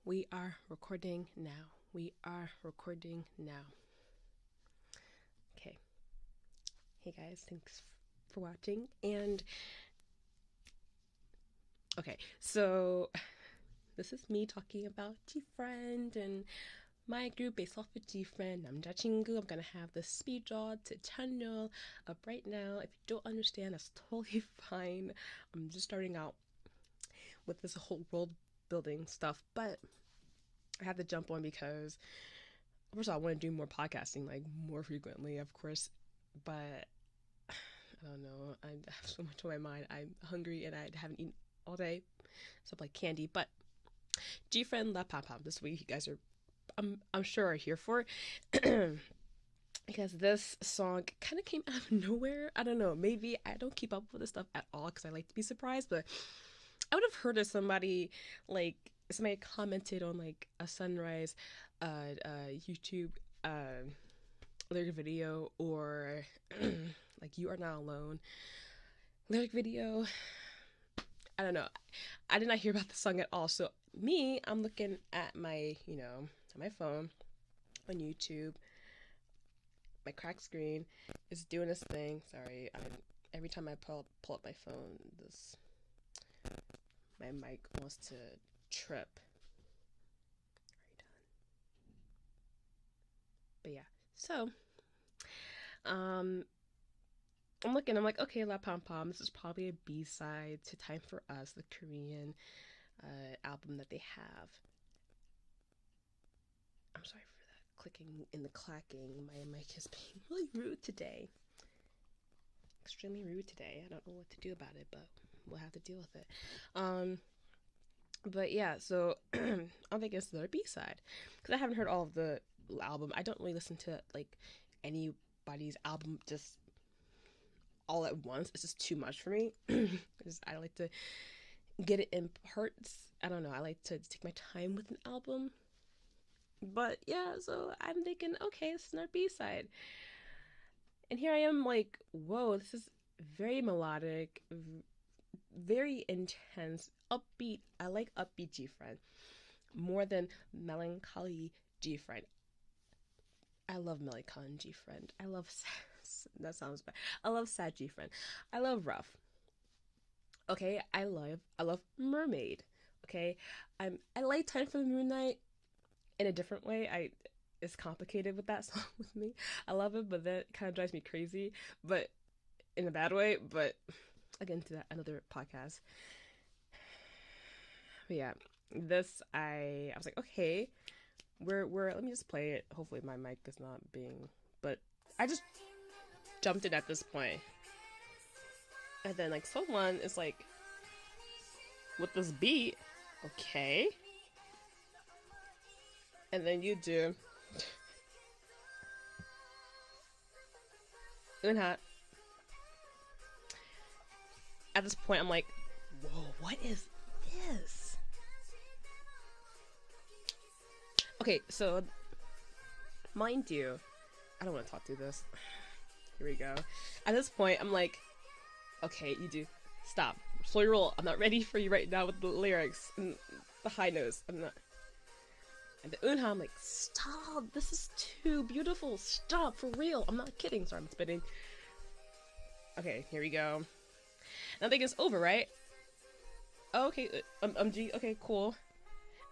We are recording now. We are recording now. Okay. Hey guys, thanks for watching. And okay, so this is me talking about Gfriend and my group based off of Gfriend. 남자친구. I'm gonna have the speed draw to Chanyeol up right now. If you don't understand, that's totally fine. I'm just starting out with this whole world building stuff, but I had to jump on because first of all, I want to do more podcasting, like more frequently, of course, but I don't know. I have so much on my mind. I'm hungry and I haven't eaten all day, stuff like candy. But Gfriend La Pam Pam this week, you guys are, I'm sure, are here for because this song kind of came out of nowhere. I don't know. Maybe I don't keep up with this stuff at all because I like to be surprised, but I would have heard of somebody like somebody commented on like a Sunrise YouTube lyric video or like You Are Not Alone lyric video. I don't know. I did not hear about the song at all. So I'm looking at my, at my phone on YouTube. My cracked screen is doing this thing. Sorry, every time I pull up my phone, my mic wants to trip. But yeah, so I'm like, okay, La Pom Pom, this is probably a B-side to Time for Us, the Korean album that they have. I'm sorry for that clicking and the clacking. My mic is being really rude today. Extremely rude today. I don't know what to do about it, but we'll have to deal with it. But yeah, so I'm thinking it's another B-side because I haven't heard all of the album. I don't really listen to like anybody's album just all at once. It's just too much for me. I like to get it in parts. I don't know. I like to take my time with an album. But yeah, so I'm thinking, okay, this is our B-side. And here I am like, whoa, this is very melodic, very intense, upbeat. I like upbeat Gfriend more than melancholy Gfriend. I love melancholy Gfriend. I love that sounds bad. I love sad Gfriend. I love rough. Okay, I love mermaid. Okay, I like Time for the Moonlight in a different way. It's complicated with that song with me. I love it, but that kind of drives me crazy, but in a bad way. But again, to that another podcast. But yeah, I was like, okay, we're let me just play it. Hopefully my mic is not being, but I just jumped in at this point, and then like someone is like with this beat, okay, and then you do Unhat. At this point, I'm like, whoa, what is this? Okay, so mind you, I don't want to talk through this. Here we go. At this point, I'm like, okay, you do stop, slow your roll. I'm not ready for you right now with the lyrics and the high notes. I'm not. And the Unha, I'm like, stop. This is too beautiful. Stop, for real. I'm not kidding. Sorry, I'm spitting. Okay, here we go. And I think it's over, right? Oh, okay, G. Okay, cool.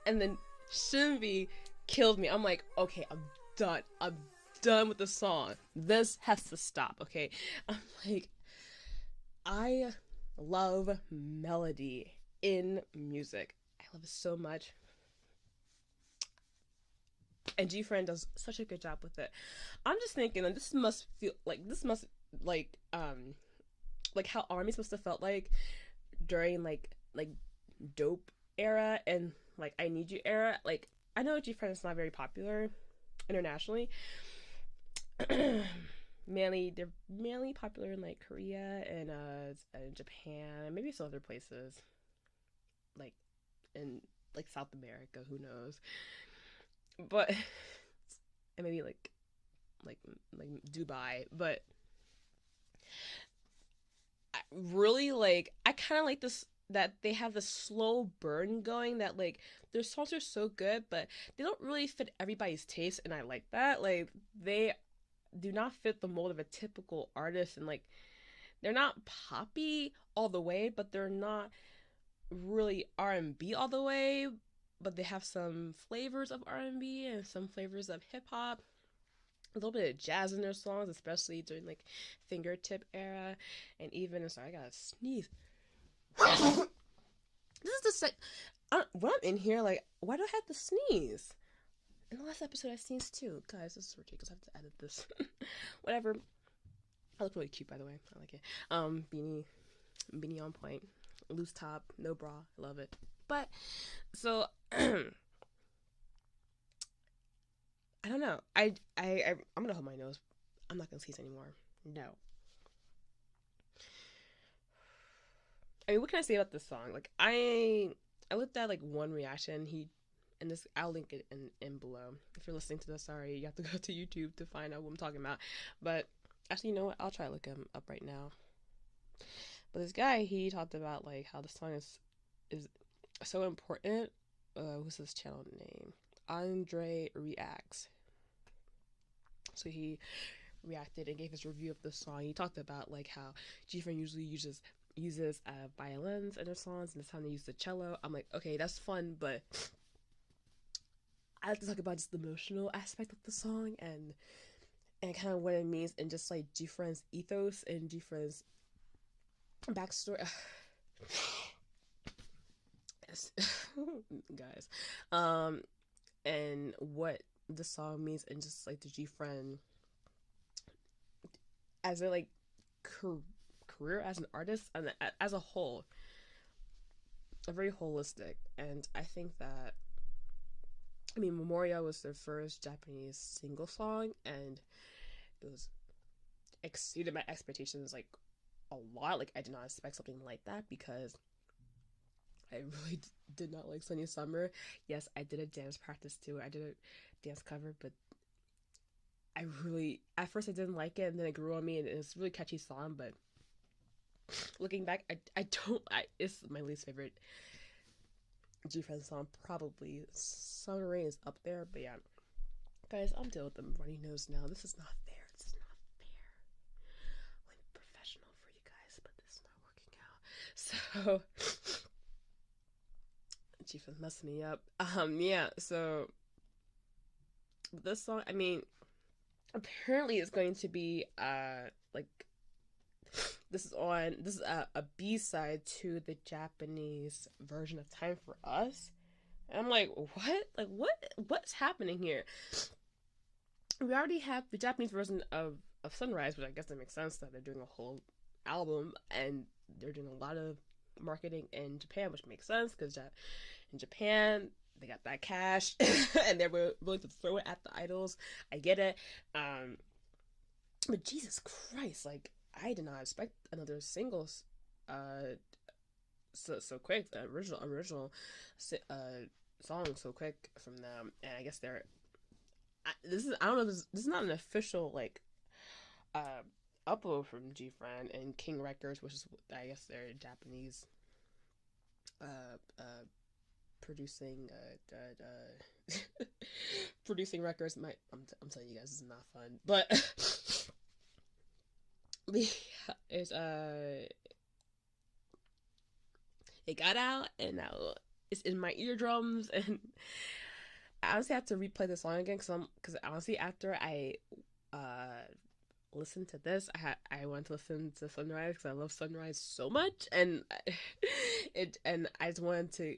And then Shinbi killed me. I'm like, okay, I'm done. I'm done with the song. This has to stop, okay? I'm like, I love melody in music. I love it so much. And Gfriend does such a good job with it. I'm just thinking, like, this must like how Army's supposed to felt like during like Dope era and like I Need You era. Like, I know Gfriend is not very popular internationally. They're mainly popular in like Korea and Japan, maybe some other places, like in like South America. Who knows? But and maybe like Dubai. But I really like. I kind of like this that they have the slow burn going, that like their songs are so good, but they don't really fit everybody's taste, and I like that. Like they do not fit the mold of a typical artist, and like they're not poppy all the way, but they're not really R&B all the way, but they have some flavors of R&B and some flavors of hip hop, a little bit of jazz in their songs, especially during like fingertip era, and even, sorry, I gotta sneeze. This is the when I'm in here, like, why do I have to sneeze? In the last episode, I sneezed too. Guys, this is ridiculous. I have to edit this. Whatever. I look really cute, by the way. I like it. Beanie on point, loose top, no bra. Love it. But so I don't know. I'm gonna hold my nose. I'm not gonna sneeze anymore. No. I mean, what can I say about this song? Like, I looked at like one reaction. And this, I'll link it in below. If you're listening to this, sorry, you have to go to YouTube to find out what I'm talking about. But actually, you know what? I'll try to look him up right now. But this guy, he talked about like how the song is so important. What's his channel name? Andre Reacts. So he reacted and gave his review of the song. He talked about like how Gfriend usually uses violins in their songs, and this time they use the cello. I'm like, okay, that's fun, but I have to talk about just the emotional aspect of the song and kind of what it means, and just like Gfriend's ethos and Gfriend's backstory. Yes. Guys, and what the song means, and just like the Gfriend as a like career as an artist and as a whole, a very holistic. And I think that, I mean, Memoria was their first Japanese single song, and it was exceeded my expectations like a lot. Like I did not expect something like that, because I really did not like Sunny Summer. Yes, I did a dance practice too. I did a dance cover, but I really, at first I didn't like it, and then it grew on me, and it's a really catchy song. But looking back, it's my least favorite Gfriend song. Probably Summer Rain is up there, but yeah, guys, I'm dealing with the runny nose now. This is not fair. This is not fair. I'm professional for you guys, but this is not working out. So Gfriend's messing me up. Yeah. So this song, I mean, apparently it's going to be like, this is a B-side to the Japanese version of Time for Us. And I'm like, what? Like, what's happening here? We already have the Japanese version of Sunrise, which I guess that makes sense that they're doing a whole album, and they're doing a lot of marketing in Japan, which makes sense, because in Japan, they got that cash, and they're willing to throw it at the idols. I get it. But Jesus Christ, like, I did not expect another single so quick. The original song so quick from them, and I guess I don't know. This is not an official like upload from Gfriend and King Records, which is, I guess, their Japanese producing producing records. I'm telling you guys, this is not fun, but it's it got out, and now it's in my eardrums, and I honestly have to replay the song again, because honestly, after I listened to this, I want to listen to Sunrise, because I love Sunrise so much, and I just wanted to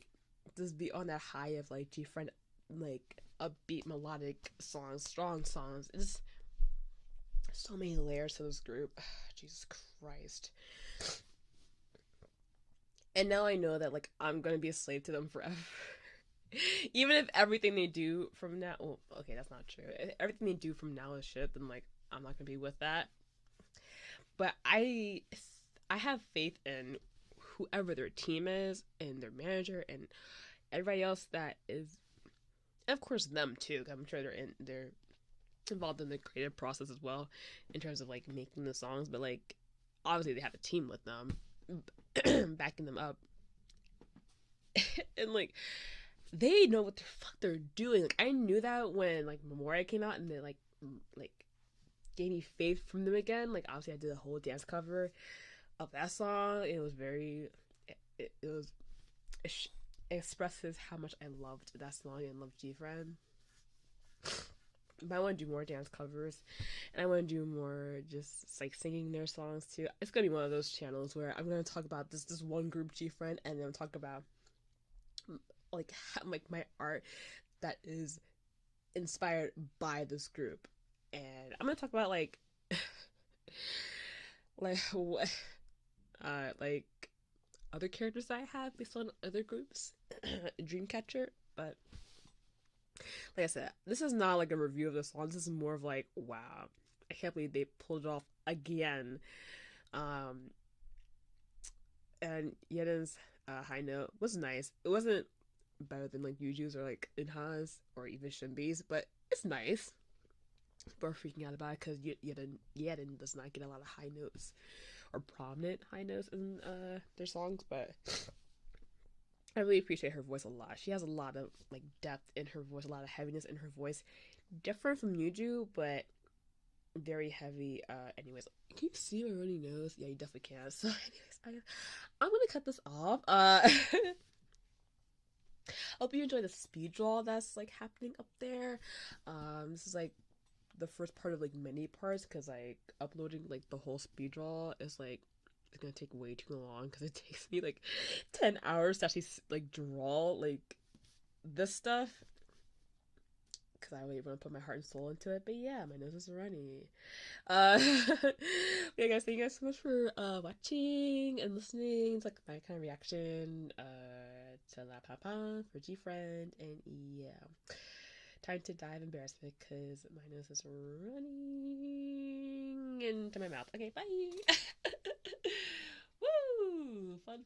just be on that high of like Gfriend, like upbeat melodic songs, strong songs. It's so many layers to this group. Jesus Christ. And now I know that like I'm gonna be a slave to them forever. Even if everything they do from now, well, okay, that's not true. If everything they do from now is shit, then like I'm not gonna be with that. But I have faith in whoever their team is, and their manager, and everybody else that is, of course, them too. I'm sure they're involved in the creative process as well, in terms of like making the songs. But like obviously they have a team with them, backing them up. And like they know what the fuck they're doing. Like I knew that when like Memoria came out and they like gave me faith from them again. Like obviously I did a whole dance cover of that song. It was very it was it expresses how much I loved that song and loved Gfriend. But I want to do more dance covers, and I want to do more just like singing their songs too. It's gonna be one of those channels where I'm gonna talk about this one group Gfriend, and then talk about like my art that is inspired by this group, and I'm gonna talk about like what like other characters that I have based on other groups, Dreamcatcher, but like I said, this is not like a review of the song. This is more of like, wow, I can't believe they pulled it off again. Um, and Yeden's high note was nice. It wasn't better than like Yuju's or like Inha's or even Shinbi's, but it's nice. People are freaking out about it because Yeden does not get a lot of high notes or prominent high notes in their songs, but I really appreciate her voice a lot. She has a lot of like depth in her voice, a lot of heaviness in her voice. Different from Yuju, but very heavy. Anyways, can you see my runny nose? Yeah, you definitely can. So, anyways, I'm gonna cut this off. Hope you enjoy the speed draw that's like happening up there. This is like the first part of like many parts because like uploading like the whole speed draw is like it's gonna take way too long because it takes me like 10 hours to actually like draw like this stuff because I really want to put my heart and soul into it. But yeah, my nose is runny. Yeah, guys, thank you guys so much for watching and listening. It's like my kind of reaction to La Papa for Gfriend, and yeah, time to dive embarrassment because my nose is running into my mouth. Okay, bye. Woo! Fun.